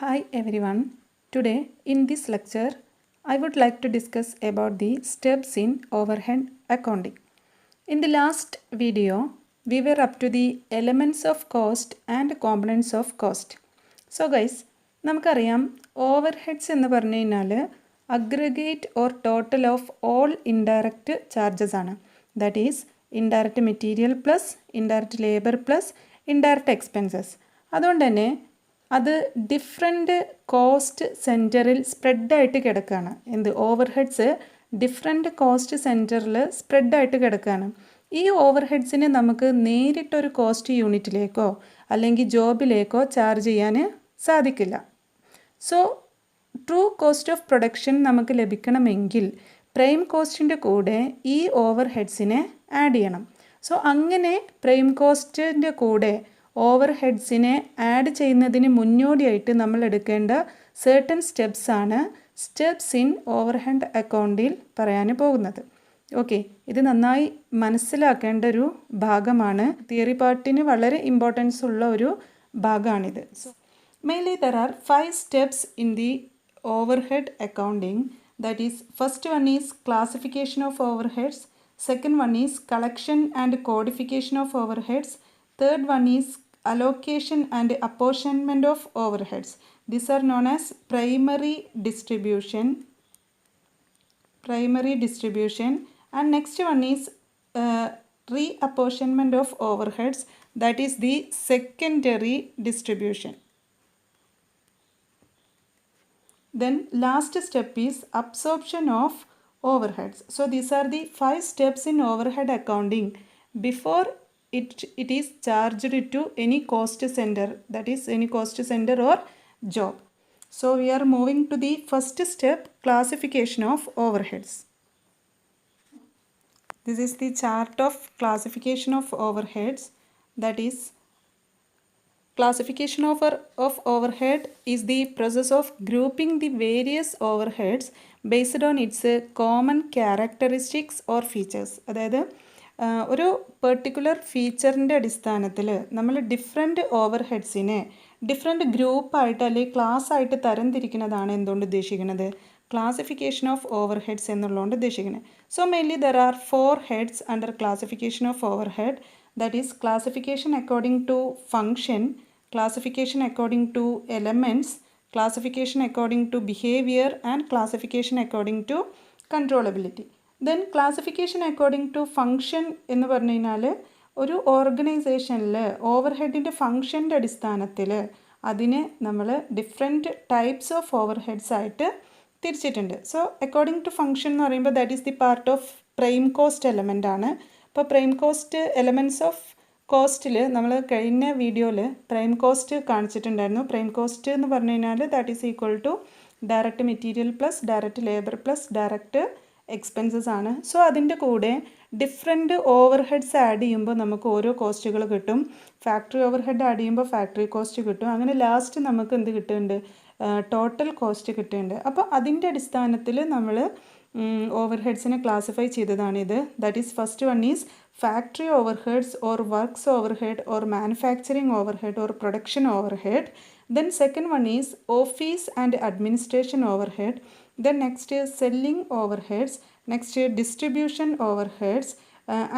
Hi everyone. Today in this lecture I would like to discuss about the steps in overhead accounting. In the last video we were up to the elements of cost and components of cost. So guys, നമുക്കറിയാം overheads എന്ന് പറഞ്ഞു കഴിഞ്ഞാൽ aggregate or total of all indirect charges ആണ്. That is indirect material plus indirect labor plus indirect expenses. അതുകൊണ്ട് തന്നെ അത് different cost സെൻറ്ററിൽ സ്പ്രെഡായിട്ട് കിടക്കുകയാണ്. ഓവർഹെഡ്സ് ഡിഫറെൻറ്റ് കോസ്റ്റ് സെൻറ്ററിൽ സ്പ്രെഡായിട്ട് കിടക്കുകയാണ്. ഈ ഓവർഹെഡ്സിനെ നമുക്ക് നേരിട്ടൊരു കോസ്റ്റ് യൂണിറ്റിലേക്കോ അല്ലെങ്കിൽ ജോബിലേക്കോ ചാർജ് ചെയ്യാൻ സാധിക്കില്ല. So true cost of production നമുക്ക് ലഭിക്കണമെങ്കിൽ പ്രൈം കോസ്റ്റിൻ്റെ കൂടെ ഈ ഓവർഹെഡ്സിനെ ആഡ് ചെയ്യണം. സോ അങ്ങനെ പ്രൈം കോസ്റ്റിൻ്റെ കൂടെ ഓവർഹെഡ്സിനെ ആഡ് ചെയ്യുന്നതിന് മുന്നോടിയായിട്ട് നമ്മൾ എടുക്കേണ്ട certain സ്റ്റെപ്സ് ആണ് സ്റ്റെപ്സ് ഇൻ ഓവർഹെഡ് അക്കൗണ്ടിൽ പറയാൻ പോകുന്നത്. ഓക്കെ, ഇത് നന്നായി മനസ്സിലാക്കേണ്ട ഒരു ഭാഗമാണ്. തിയറി പാർട്ടിന് വളരെ ഇമ്പോർട്ടൻസ് ഉള്ള ഒരു ഭാഗമാണിത്. So mainly there R 5 steps in the overhead accounting. That is first one is classification of overheads, second one is collection and codification of overheads, third one is allocation and apportionment of overheads. These are known as primary distribution. And next one is reapportionment of overheads. That is the secondary distribution. Then last step is absorption of overheads. So these are the 5 steps in overhead accounting before it is charged to any cost center, that is any cost center or job. So we are moving to the first step, classification of overheads. This is the chart of classification of overheads. That is, classification of overhead is the process of grouping the various overheads based on its common characteristics or features. അതായത് ഒരു particular ഫീച്ചറിൻ്റെ അടിസ്ഥാനത്തിൽ നമ്മൾ different ഓവർഹെഡ്സിനെ different ഗ്രൂപ്പായിട്ട് അല്ലെങ്കിൽ class ആയിട്ട് തരംതിരിക്കുന്നതാണ് എന്തുകൊണ്ട് ഉദ്ദേശിക്കുന്നത്, classification of overheads എന്നുള്ളതുകൊണ്ട് ഉദ്ദേശിക്കുന്നത്. So mainly there are 4 heads under classification of overhead. That is classification according to function, classification according to elements, classification according to behaviour and classification according to controllability. Then classification according to function എന്ന് പറഞ്ഞു കഴിഞ്ഞാൽ ഒരു ഓർഗനൈസേഷനിൽ ഓവർഹെഡിൻ്റെ ഫങ്ഷൻ്റെ അടിസ്ഥാനത്തിൽ അതിനെ നമ്മൾ different types of overheads ആയിട്ട് തിരിച്ചിട്ടുണ്ട്. സോ അക്കോർഡിംഗ് ടു ഫങ്ഷൻ എന്ന് പറയുമ്പോൾ that is the part of prime cost element ആണ്. അപ്പോൾ പ്രൈം കോസ്റ്റ് എലമെൻറ്റ്സ് ഓഫ് കോസ്റ്റിൽ നമ്മൾ കഴിഞ്ഞ വീഡിയോയിൽ പ്രൈം കോസ്റ്റ് കാണിച്ചിട്ടുണ്ടായിരുന്നു. പ്രൈം കോസ്റ്റ് എന്ന് പറഞ്ഞു കഴിഞ്ഞാൽ that is equal to direct material plus direct labour plus direct expenses ആണ്. സോ അതിൻ്റെ കൂടെ ഡിഫറെൻറ്റ് ഓവർഹെഡ്സ് ആഡ് ചെയ്യുമ്പോൾ നമുക്ക് ഓരോ കോസ്റ്റുകൾ കിട്ടും. ഫാക്ടറി ഓവർഹെഡ് ആഡ് ചെയ്യുമ്പോൾ ഫാക്ടറി കോസ്റ്റ് കിട്ടും. അങ്ങനെ ലാസ്റ്റ് നമുക്ക് എന്ത് കിട്ടുന്നുണ്ട്, ടോട്ടൽ കോസ്റ്റ് കിട്ടുന്നുണ്ട്. അപ്പോൾ അതിൻ്റെ അടിസ്ഥാനത്തിൽ നമ്മൾ ഓവർഹെഡ്സിനെ ക്ലാസിഫൈ ചെയ്തതാണിത്. That is first one is factory overheads or works overhead or manufacturing overhead or production overhead. Then second one is office and administration overhead. Then next is selling overheads. Next is distribution overheads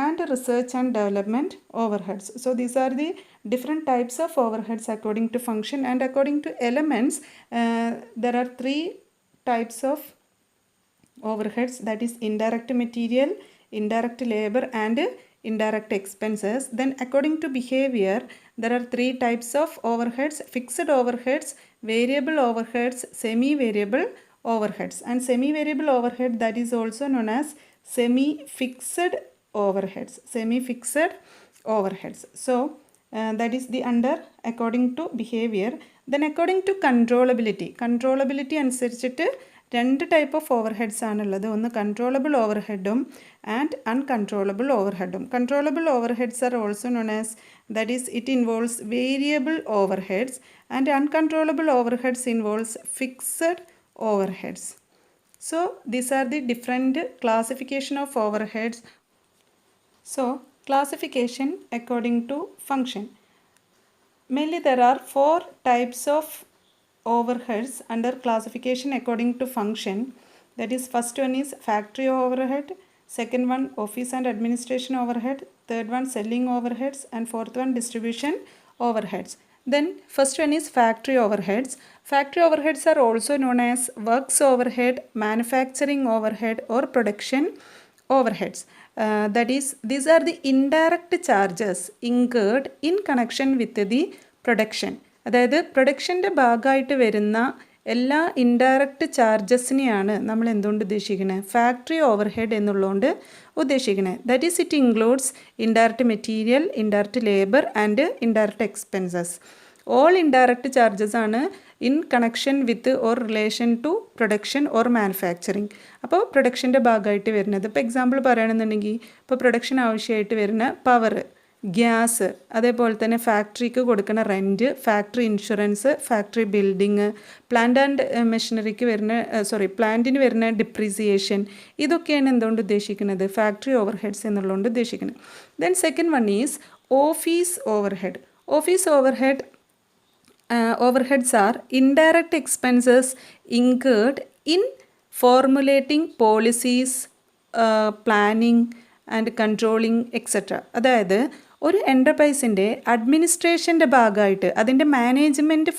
and research and development overheads. So these are the different types of overheads according to function and according to elements. There are 3 types of overheads, that is indirect material, indirect labor and indirect expenses. Then according to behavior there are 3 types of overheads: fixed overheads, variable overheads, semi-variable overheads. And semi-variable overhead, that is also known as semi-fixed overheads. So that is the under according to behavior. Then according to controllability അനുസരിച്ചിട്ട് 2 type of overheads ആണുള്ളത്. ഒന്ന് controllable ഓവർഹെഡും and uncontrollable ഓവർഹെഡും. Controllable overheads are also known as, that is it involves variable overheads and uncontrollable overheads involves fixed overheads. So these are the different classification of overheads. So classification according to function. Mainly there are 4 types of overheads under classification according to function. That is, first one is factory overhead, second one office and administration overhead, third one selling overheads, and fourth one distribution overheads. Then first one is factory overheads. Factory overheads are also known as works overhead, manufacturing overhead, or production overheads. That is, these are the indirect charges incurred in connection with the production. അതായത് പ്രൊഡക്ഷൻ്റെ ഭാഗമായിട്ട് വരുന്ന എല്ലാ indirect ചാർജസിനെയാണ് നമ്മൾ എന്തുകൊണ്ട് ഉദ്ദേശിക്കുന്നത്, factory over head എന്നുള്ളതുകൊണ്ട് ഉദ്ദേശിക്കുന്നത്. That is it includes indirect material, indirect labour and indirect expenses. All indirect charges ആണ് in connection with or relation to production or manufacturing. അപ്പോൾ പ്രൊഡക്ഷൻ്റെ ഭാഗമായിട്ട് വരുന്നത്, ഇപ്പോൾ എക്സാമ്പിൾ പറയുകയാണെന്നുണ്ടെങ്കിൽ ഇപ്പോൾ പ്രൊഡക്ഷൻ ആവശ്യമായിട്ട് വരുന്ന പവർ, ഗ്യാസ്, അതേപോലെ തന്നെ ഫാക്ടറിക്ക് കൊടുക്കുന്ന rent, factory insurance, factory building, plant and മെഷീനറിക്ക് വരുന്ന പ്ലാന്റിന് വരുന്ന ഡിപ്രീസിയേഷൻ, ഇതൊക്കെയാണ് എന്തുകൊണ്ട് ഉദ്ദേശിക്കുന്നത്, ഫാക്ടറി ഓവർ ഹെഡ്സ് എന്നുള്ളതുകൊണ്ട് ഉദ്ദേശിക്കുന്നത്. Then second one is office over head. Office overheads are indirect expenses incurred in formulating policies, planning and controlling etc. അതായത് ഒരു എൻ്റർപ്രൈസിൻ്റെ അഡ്മിനിസ്ട്രേഷൻ്റെ ഭാഗമായിട്ട്, അതിൻ്റെ മാനേജ്മെൻറ്റിൻ്റെ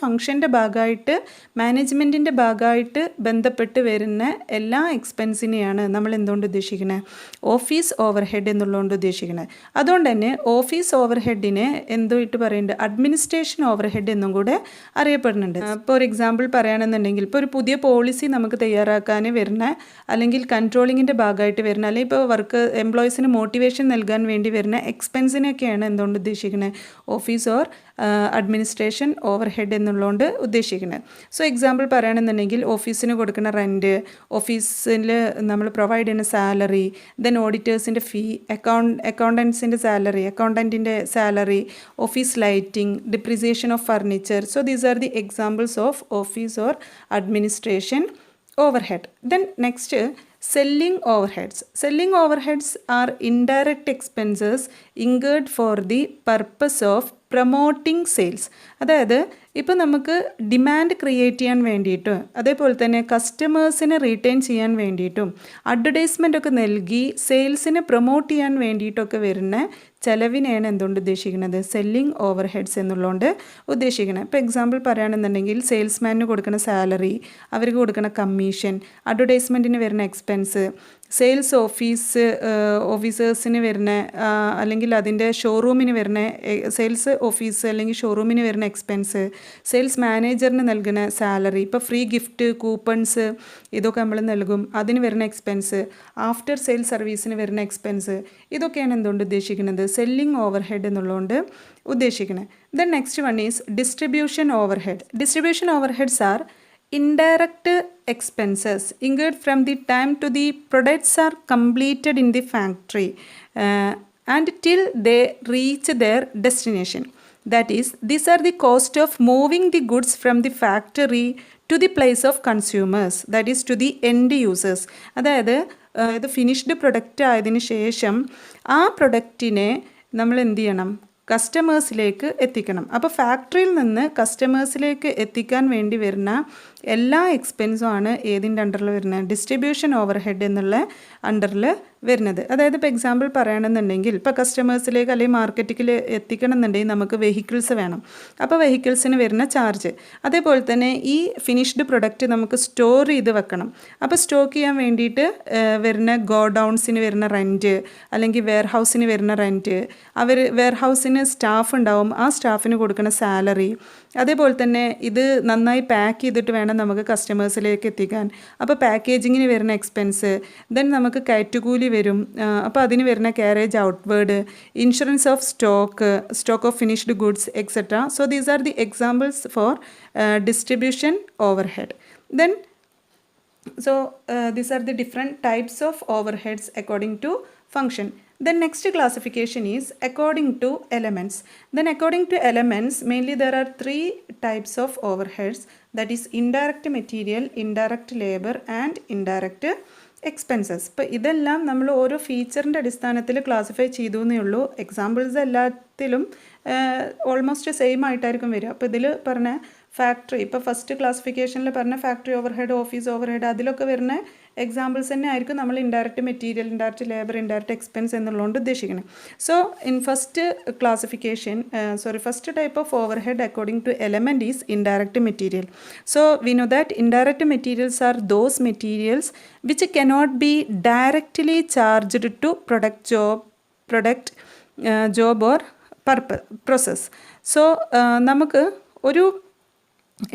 ഭാഗമായിട്ട് ബന്ധപ്പെട്ട് വരുന്ന എല്ലാ എക്സ്പെൻസിനെയാണ് നമ്മൾ എന്തുകൊണ്ട് ഉദ്ദേശിക്കുന്നത്, ഓഫീസ് ഓവർ ഹെഡ് എന്നുള്ളതുകൊണ്ട് ഉദ്ദേശിക്കുന്നത്. അതുകൊണ്ട് തന്നെ ഓഫീസ് ഓവർ ഹെഡിനെ എന്തുമായിട്ട് പറയുന്നുണ്ട്, അഡ്മിനിസ്ട്രേഷൻ ഓവർ ഹെഡ് എന്നും കൂടെ അറിയപ്പെടുന്നുണ്ട്. ഇപ്പോൾ ഒരു എക്സാമ്പിൾ പറയുകയാണെന്നുണ്ടെങ്കിൽ, ഇപ്പോൾ ഒരു പുതിയ പോളിസി നമുക്ക് തയ്യാറാക്കാൻ വരുന്ന, അല്ലെങ്കിൽ കൺട്രോളിങ്ങിൻ്റെ ഭാഗമായിട്ട് വരുന്ന, അല്ലെങ്കിൽ ഇപ്പോൾ എംപ്ലോയീസിന് മോട്ടിവേഷൻ നൽകാൻ വേണ്ടി വരുന്ന എക്സ്പെൻസിനൊക്കെയാണ് എന്തുകൊണ്ട് ഉദ്ദേശിക്കുന്നത്, office or administration over head എന്നുള്ളതുകൊണ്ട് ഉദ്ദേശിക്കുന്നത്. സോ എക്സാമ്പിൾ പറയുകയാണെന്നുണ്ടെങ്കിൽ, ഓഫീസിന് കൊടുക്കുന്ന റെൻറ്റ്, ഓഫീസിൽ നമ്മൾ പ്രൊവൈഡ് ചെയ്യുന്ന സാലറി, ദെൻ ഓഡിറ്റേഴ്സിൻ്റെ ഫീ, അക്കൗണ്ടൻറ്റിൻ്റെ salary, office lighting, depreciation of furniture. So these are the examples of office or administration overhead. Then next, selling overheads. Selling overheads are indirect expenses incurred for the purpose of promoting sales. അതായത് ഇപ്പോൾ നമുക്ക് demand create ചെയ്യാൻ വേണ്ടിയിട്ടും, അതേപോലെ തന്നെ കസ്റ്റമേഴ്സിനെ retain ചെയ്യാൻ വേണ്ടിയിട്ടും, അഡ്വർടൈസ്മെൻ്റ് ഒക്കെ നൽകി സെയിൽസിനെ പ്രൊമോട്ട് ചെയ്യാൻ വേണ്ടിയിട്ടൊക്കെ വരുന്ന ചിലവിനെയാണ് എന്തുകൊണ്ട് ഉദ്ദേശിക്കുന്നത്, സെല്ലിംഗ് ഓവർ ഹെഡ്സ് എന്നുള്ളതുകൊണ്ട് ഉദ്ദേശിക്കുന്നത്. ഇപ്പോൾ എക്സാമ്പിൾ പറയുകയാണെന്നുണ്ടെങ്കിൽ, സെയിൽസ്മാനിന് കൊടുക്കുന്ന സാലറി, അവർക്ക് കൊടുക്കുന്ന കമ്മീഷൻ, അഡ്വർടൈസ്മെൻറ്റിന് വരുന്ന എക്സ്പെൻസ്, സെയിൽസ് ഓഫീസേഴ്സിന് വരുന്ന, അല്ലെങ്കിൽ അതിൻ്റെ ഷോറൂമിന് വരുന്ന, സെയിൽസ് ഓഫീസ് അല്ലെങ്കിൽ ഷോറൂമിന് വരുന്ന എക്സ്പെൻസ്, സെയിൽസ് മാനേജറിന് നൽകുന്ന സാലറി, ഇപ്പോൾ ഫ്രീ ഗിഫ്റ്റ് കൂപ്പൺസ് ഇതൊക്കെ നമ്മൾ നൽകും, അതിന് വരുന്ന എക്സ്പെൻസ്, ആഫ്റ്റർ സെയിൽ സർവീസിന് വരുന്ന എക്സ്പെൻസ്, ഇതൊക്കെയാണ് എന്തുകൊണ്ട് ഉദ്ദേശിക്കുന്നത്, സെല്ലിംഗ് ഓവർ ഹെഡ് എന്നുള്ളതുകൊണ്ട് ഉദ്ദേശിക്കുന്നത്. Then next one is distribution overhead. Distribution overheads are indirect expenses incurred from the time to the products are completed in the factory and till they reach their destination. That is, these are the cost of moving the goods from the factory to the place of consumers, that is to the end users. അതായത് finished product ആയതിനു ശേഷം ആ പ്രൊഡക്റ്റിനെ നമ്മൾ എന്ത് ചെയ്യണം, കസ്റ്റമേഴ്സിലേക്ക് എത്തിക്കണം. അപ്പോൾ ഫാക്ടറിയിൽ നിന്ന് കസ്റ്റമേഴ്സിലേക്ക് എത്തിക്കാൻ വേണ്ടി വരുന്ന എല്ലാ എക്സ്പെൻസും ആണ് ഏതിൻ്റെ അണ്ടറിൽ വരുന്നത്, ഡിസ്ട്രിബ്യൂഷൻ ഓവർ ഹെഡ് എന്നുള്ള അണ്ടറിൽ വരുന്നത്. അതായത് ഇപ്പോൾ എക്സാമ്പിൾ പറയുകയാണെന്നുണ്ടെങ്കിൽ, ഇപ്പോൾ കസ്റ്റമേഴ്സിലേക്ക് അല്ലെങ്കിൽ മാർക്കറ്റിൽ എത്തിക്കണം എന്നുണ്ടെങ്കിൽ നമുക്ക് വെഹിക്കിൾസ് വേണം. അപ്പോൾ വെഹിക്കിൾസിന് വരുന്ന ചാർജ്, അതേപോലെ തന്നെ ഈ ഫിനിഷ്ഡ് പ്രൊഡക്റ്റ് നമുക്ക് സ്റ്റോർ ചെയ്ത് വെക്കണം. അപ്പോൾ സ്റ്റോക്ക് ചെയ്യാൻ വേണ്ടിയിട്ട് വരുന്ന ഗോഡൗൺസിന് വരുന്ന റെൻറ്റ്, അല്ലെങ്കിൽ വെയർഹൗസിന് വരുന്ന റെൻറ്റ്, വെയർഹൗസിന് സ്റ്റാഫ് ഉണ്ടാവും, ആ സ്റ്റാഫിന് കൊടുക്കുന്ന സാലറി, അതേപോലെ തന്നെ ഇത് നന്നായി പാക്ക് ചെയ്തിട്ട് വേണം നമുക്ക് കസ്റ്റമേഴ്സിലേക്ക് എത്തിക്കാൻ. അപ്പോൾ പാക്കേജിങ്ങിന് വരുന്ന എക്സ്പെൻസ്, ദെൻ നമുക്ക് കയറ്റുകൂലി വരും, അപ്പോൾ അതിന് വരുന്ന carriage outward, insurance of stock of finished goods etcetera. So these are the examples for distribution over head. Then these are the different types of overheads according to function. The next classification is according to elements. Then according to elements, mainly there are three types of overheads, that is indirect material, indirect labor and indirect expenses. ഇപ്പോൾ ഇതെല്ലാം നമ്മൾ ഓരോ ഫീച്ചറിൻ്റെ അടിസ്ഥാനത്തിൽ classify ചെയ്തു എന്നേ ഉള്ളൂ. Examples എല്ലാത്തിലും almost same ആയിട്ടായിരിക്കും വരിക. അപ്പോൾ ഇതിൽ പറഞ്ഞ ഫാക്ടറി ഇപ്പോൾ ഫസ്റ്റ് ക്ലാസിഫിക്കേഷനിൽ പറഞ്ഞ ഫാക്ടറി ഓവർഹെഡ്, ഓഫീസ് ഓവർഹെഡ്, അതിലൊക്കെ വരുന്ന എക്സാമ്പിൾസ് തന്നെ ആയിരിക്കും നമ്മൾ indirect material, indirect labour, indirect expense എന്നുള്ളതുകൊണ്ട് ഉദ്ദേശിക്കുന്നത്. So in first classification, first type of overhead according to element is indirect material. So we know that indirect materials are those materials which cannot be directly charged to job or process. So നമുക്ക് ഒരു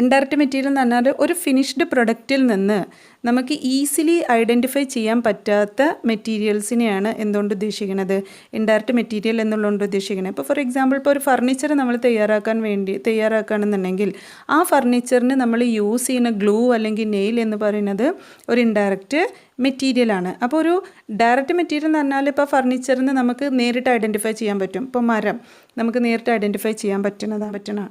indirect material എന്ന് പറഞ്ഞാൽ ഒരു finished പ്രൊഡക്റ്റിൽ നിന്ന് നമുക്ക് easily identify ചെയ്യാൻ പറ്റാത്ത മെറ്റീരിയൽസിനെയാണ് എന്തുകൊണ്ട് ഉദ്ദേശിക്കുന്നത്, ഇൻഡയറക്റ്റ് മെറ്റീരിയൽ എന്നുള്ളതുകൊണ്ട് ഉദ്ദേശിക്കുന്നത്. ഇപ്പോൾ ഫോർ എക്സാമ്പിൾ ഇപ്പോൾ ഒരു ഫർണിച്ചർ നമ്മൾ തയ്യാറാക്കുകയാണെന്നുണ്ടെങ്കിൽ ആ ഫർണിച്ചറിന് നമ്മൾ യൂസ് ചെയ്യുന്ന ഗ്ലൂ അല്ലെങ്കിൽ നെയിൽ എന്ന് പറയുന്നത് ഒരു ഇൻഡയറക്റ്റ് മെറ്റീരിയലാണ്. അപ്പോൾ ഒരു ഡയറക്റ്റ് മെറ്റീരിയൽ എന്ന് പറഞ്ഞാൽ ഇപ്പോൾ ഫർണിച്ചറിന് നമുക്ക് നേരിട്ട് ഐഡൻറ്റിഫൈ ചെയ്യാൻ പറ്റും. ഇപ്പോൾ മരം നമുക്ക് നേരിട്ട് ഐഡൻറ്റിഫൈ ചെയ്യാൻ പറ്റണ.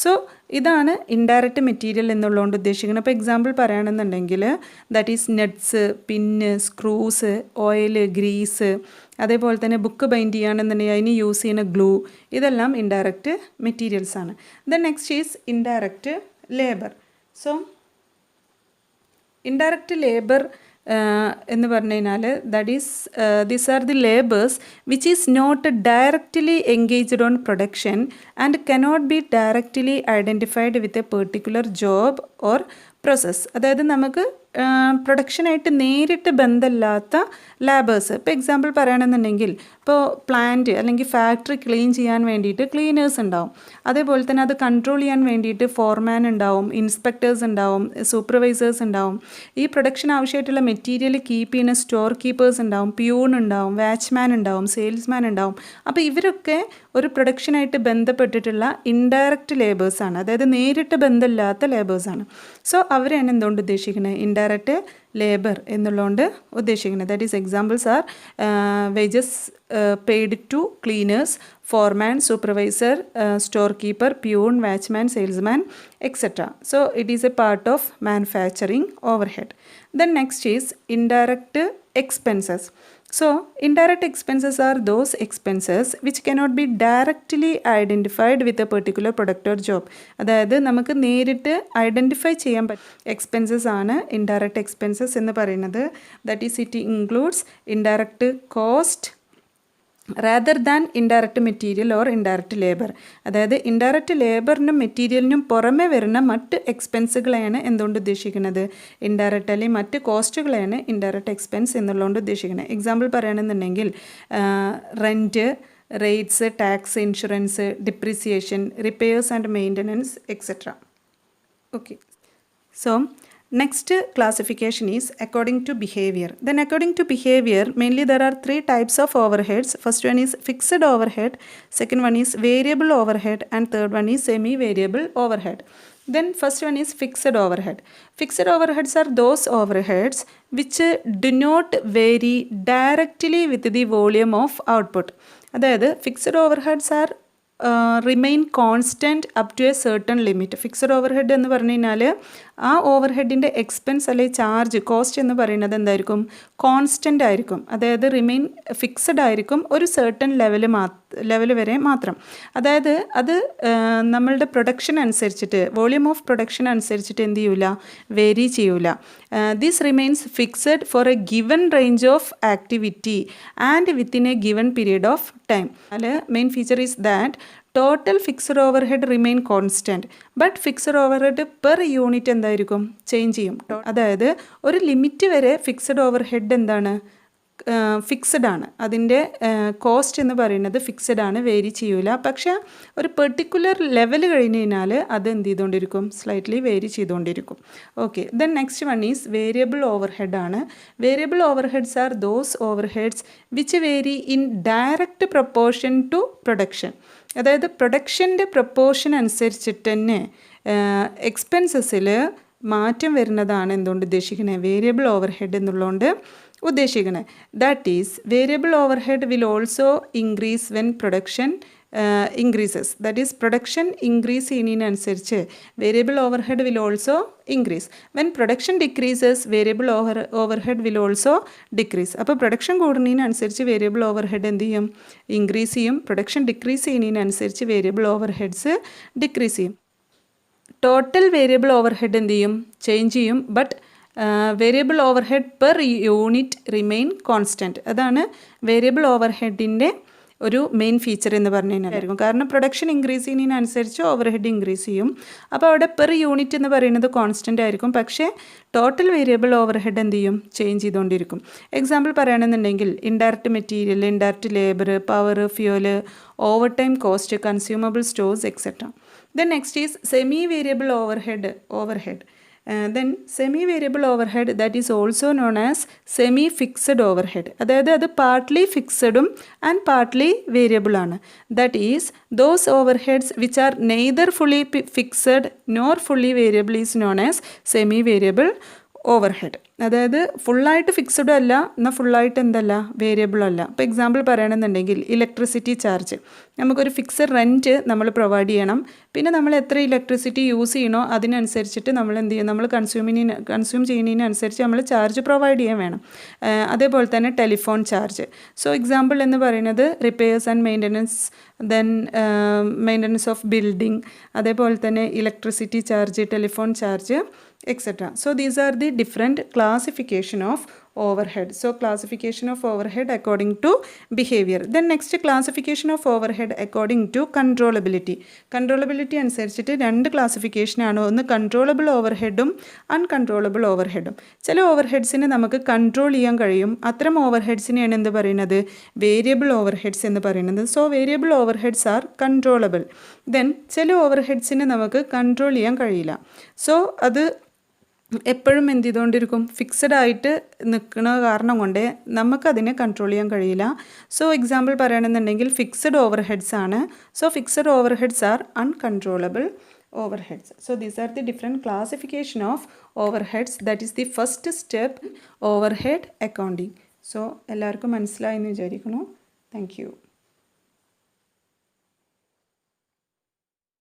സോ ഇതാണ് ഇൻഡയറക്റ്റ് മെറ്റീരിയൽ എന്നുള്ളതുകൊണ്ട് ഉദ്ദേശിക്കുന്നത്. അപ്പോൾ എക്സാമ്പിൾ പറയുകയാണെന്നുണ്ടെങ്കിൽ that is nuts, pin, screws, oil, grease, അതേപോലെ തന്നെ ബുക്ക് ബൈൻഡ് ചെയ്യുകയാണെന്നുണ്ടെങ്കിൽ അതിന് യൂസ് ചെയ്യുന്ന ഗ്ലൂ, ഇതെല്ലാം ഇൻഡയറക്റ്റ് മെറ്റീരിയൽസ് ആണ്. Then next is indirect labour. So indirect labour എന്ന് പറഞ്ഞു കഴിഞ്ഞാൽ that is these are the labours which is not directly engaged on production and cannot be directly identified with a particular job or process. അതായത് നമുക്ക് പ്രൊഡക്ഷനായിട്ട് നേരിട്ട് ബന്ധമില്ലാത്ത labours. ഇപ്പോൾ example പറയുകയാണെന്നുണ്ടെങ്കിൽ ഇപ്പോൾ പ്ലാന്റ് അല്ലെങ്കിൽ ഫാക്ടറി ക്ലീൻ ചെയ്യാൻ വേണ്ടിയിട്ട് ക്ലീനേഴ്സ് ഉണ്ടാവും. അതേപോലെ തന്നെ അത് കൺട്രോൾ ചെയ്യാൻ വേണ്ടിയിട്ട് ഫോർമാൻ ഉണ്ടാവും, ഇൻസ്പെക്ടേഴ്സ് ഉണ്ടാവും, സൂപ്പർവൈസേഴ്സ് ഉണ്ടാവും. ഈ പ്രൊഡക്ഷൻ ആവശ്യമായിട്ടുള്ള മെറ്റീരിയൽ കീപ്പ് ചെയ്യുന്ന സ്റ്റോർ കീപ്പേഴ്സ് ഉണ്ടാവും, പ്യൂൺ ഉണ്ടാവും, വാച്ച്മാൻ ഉണ്ടാവും, സെയിൽസ്മാൻ ഉണ്ടാവും. അപ്പോൾ ഇവരൊക്കെ ഒരു പ്രൊഡക്ഷനായിട്ട് ബന്ധപ്പെട്ടിട്ടുള്ള ഇൻഡയറക്റ്റ് ലേബേഴ്സാണ്, അതായത് നേരിട്ട് ബന്ധമില്ലാത്ത ലേബേഴ്സാണ്. സോ അവരെയാണ് എന്തുകൊണ്ട് ഉദ്ദേശിക്കുന്നത്, ഇൻഡയറക്റ്റ് ലേബർ എന്നുള്ളതുകൊണ്ട് ഉദ്ദേശിക്കുന്നത്. That is examples are wages paid to cleaners, foreman, supervisor, store keeper, peon, watchman, salesman, etcetera. So it is a part of manufacturing overhead. Then next is indirect expenses. So indirect expenses are those expenses which cannot be directly identified with a particular product or job. അതായത് നമുക്ക് നേരിട്ട് identify ചെയ്യാൻ പറ്റും expenses ആണ് indirect expenses എന്ന് പറയുന്നത്. That is it includes indirect cost rather than indirect material or indirect labor. അതായത് indirect ലേബറിനും മെറ്റീരിയലിനും പുറമെ വരുന്ന മറ്റ് എക്സ്പെൻസുകളെയാണ് എന്തുകൊണ്ട് ഉദ്ദേശിക്കുന്നത്, ഇൻഡയറക്റ്റ് അല്ലെങ്കിൽ മറ്റ് കോസ്റ്റുകളെയാണ് ഇൻഡയറക്റ്റ് എക്സ്പെൻസ് എന്നുള്ളതുകൊണ്ട് ഉദ്ദേശിക്കുന്നത്. എക്സാമ്പിൾ പറയുകയാണെന്നുണ്ടെങ്കിൽ rent, rates, tax, insurance, depreciation, repairs and maintenance, etcetera. Okay. So next classification is according to behavior. Then according to behavior, mainly there are three types of overheads. First one is fixed overhead, second one is variable overhead, and third one is semi-variable overhead. Then first one is fixed overhead. Fixed overheads are those overheads which do not vary directly with the volume of output. അതായത് fixed overheads are remain constant up to a certain limit. Fixed overhead എന്ന് പറഞ്ഞു കഴിഞ്ഞാൽ ആ ഓവർഹെഡിൻ്റെ expense അല്ലെങ്കിൽ charge, cost എന്ന് പറയുന്നത് എന്തായിരിക്കും, കോൺസ്റ്റൻ്റ് ആയിരിക്കും. അതായത് റിമെയിൻ ഫിക്സഡ് ആയിരിക്കും ഒരു സർട്ടൺ ലെവൽ വരെ മാത്രം. അതായത് അത് നമ്മളുടെ പ്രൊഡക്ഷൻ അനുസരിച്ചിട്ട്, വോളിയം ഓഫ് പ്രൊഡക്ഷൻ അനുസരിച്ചിട്ട് എന്ത് ചെയ്യൂല, വേരി ചെയ്യൂല. This remains fixed for a given range of activity and within a given period of time. അതിൽ main feature is that total fixed overhead remain constant, but fixed overhead per unit എന്തായിരിക്കും, change ചെയ്യും. അതായത് ഒരു limit വരെ fixed overhead എന്താണ്, fixed ആണ്. അതിൻ്റെ cost എന്ന് പറയുന്നത് ഫിക്സഡ് ആണ്, വേരി ചെയ്യൂല. പക്ഷേ ഒരു പെർട്ടിക്കുലർ ലെവൽ കഴിഞ്ഞ് കഴിഞ്ഞാൽ അത് എന്ത് ചെയ്തുകൊണ്ടിരിക്കും, സ്ലൈറ്റ്ലി വേരി ചെയ്തുകൊണ്ടിരിക്കും. Okay. Then next one is variable overhead ആണ്. Variable overheads are those overheads which vary in direct proportion to production. അതായത് പ്രൊഡക്ഷൻ്റെ പ്രൊപ്പോർഷൻ അനുസരിച്ചിട്ട് തന്നെ എക്സ്പെൻസസിൽ മാറ്റം വരുന്നതാണ് എന്തുകൊണ്ട് ഉദ്ദേശിക്കുന്നത്, വേരിയബിൾ ഓവർഹെഡ് എന്നുള്ളതുകൊണ്ട് ഉദ്ദേശിക്കുന്നത്. That is variable overhead will also increase when production increases. That is production increase ചെയ്യുന്നതിനനുസരിച്ച് variable overhead will also increase. When production decreases variable overhead will also decrease. അപ്പോൾ പ്രൊഡക്ഷൻ കൂടുന്നതിനനുസരിച്ച് വേരിയബിൾ ഓവർഹെഡ് എന്ത് ചെയ്യും, increase ചെയ്യും. Production decrease ചെയ്യുന്നതിനനുസരിച്ച് variable overheads decrease ചെയ്യും. Total variable overhead എന്ത് ചെയ്യും, ചേഞ്ച് ചെയ്യും. But variable overhead per unit remain constant. അതാണ് വേരിയബിൾ ഓവർ ഹെഡിൻ്റെ ഒരു മെയിൻ ഫീച്ചർ എന്ന് പറഞ്ഞു കഴിഞ്ഞാൽ. കാരണം പ്രൊഡക്ഷൻ ഇൻക്രീസ് ചെയ്യുന്നതിനനുസരിച്ച് ഓവർ ഹെഡ് ഇൻക്രീസ് ചെയ്യും. അപ്പോൾ അവിടെ പെർ യൂണിറ്റ് എന്ന് പറയുന്നത് കോൺസ്റ്റൻ്റ് ആയിരിക്കും. പക്ഷേ ടോട്ടൽ വേരിയബിൾ ഓവർ ഹെഡ് എന്ത് ചെയ്യും, ചേഞ്ച് ചെയ്തുകൊണ്ടിരിക്കും. എക്സാമ്പിൾ പറയുകയാണെന്നുണ്ടെങ്കിൽ indirect material, indirect labour, power, fuel, over time cost, consumable stores etcetera. Then next is semi variable overhead. Then semi-variable overhead, that is also known as semi-fixed overhead. അതായത് അത് partly ഫിക്സഡും and partly variable ആണ്. That is those overheads which are neither fully fixed nor fully variable is known as semi variable overhead. അതായത് ഫുള്ളായിട്ട് ഫിക്സഡും അല്ല, എന്നാൽ ഫുള്ളായിട്ട് എന്തല്ല, വേരിയബിളും അല്ല. ഇപ്പോൾ എക്സാമ്പിൾ പറയുകയാണെന്നുണ്ടെങ്കിൽ ഇലക്ട്രിസിറ്റി ചാർജ്, നമുക്കൊരു ഫിക്സഡ് റെൻറ്റ് നമ്മൾ പ്രൊവൈഡ് ചെയ്യണം. പിന്നെ നമ്മൾ എത്ര ഇലക്ട്രിസിറ്റി യൂസ് ചെയ്യണോ അതിനനുസരിച്ചിട്ട് നമ്മൾ എന്ത് ചെയ്യും, നമ്മൾ കൺസ്യൂം ചെയ്യുന്നതിനനുസരിച്ച് നമ്മൾ ചാർജ് പ്രൊവൈഡ് ചെയ്യാൻ വേണം. അതേപോലെ തന്നെ ടെലിഫോൺ ചാർജ്. സോ എക്സാമ്പിൾ എന്ന് പറയുന്നത് repairs and maintenance, then maintenance of building, അതേപോലെ തന്നെ electricity charge, telephone charge etc. So these are the different classification of overhead. So classification of overhead according to behavior. Then next classification of overhead according to controllability. Controllability അനുസരിച്ചിട്ട് രണ്ട് classification ആണ്. ഒന്ന് controllable ഓവർഹെഡും uncontrollable ഓവർഹെഡും. ചില ഓവർഹെഡ്സിനെ നമുക്ക് control ചെയ്യാൻ കഴിയും. അത്തരം ഓവർഹെഡ്സിനെയാണ് എന്ത് പറയുന്നത്, വേരിയബിൾ ഓവർഹെഡ്സ് എന്ന് പറയുന്നത്. So variable overheads are controllable. Then ചില ഓവർഹെഡ്സിനെ നമുക്ക് കൺട്രോൾ ചെയ്യാൻ കഴിയില്ല. സോ അത് എപ്പോഴും എന്ത് ചെയ്തുകൊണ്ടിരിക്കും, ഫിക്സഡ് ആയിട്ട് നിൽക്കുന്ന കാരണം കൊണ്ട് നമുക്കതിനെ കൺട്രോൾ ചെയ്യാൻ കഴിയില്ല. സോ എക്സാമ്പിൾ പറയുകയാണെന്നുണ്ടെങ്കിൽ ഫിക്സഡ് ഓവർഹെഡ്സ് ആണ്. So fixed overheads are uncontrollable overheads. So these are the different classification of overheads. That is the first step, overhead accounting. So എല്ലാവർക്കും മനസ്സിലായി എന്ന് വിചാരിക്കുന്നു. Thank you.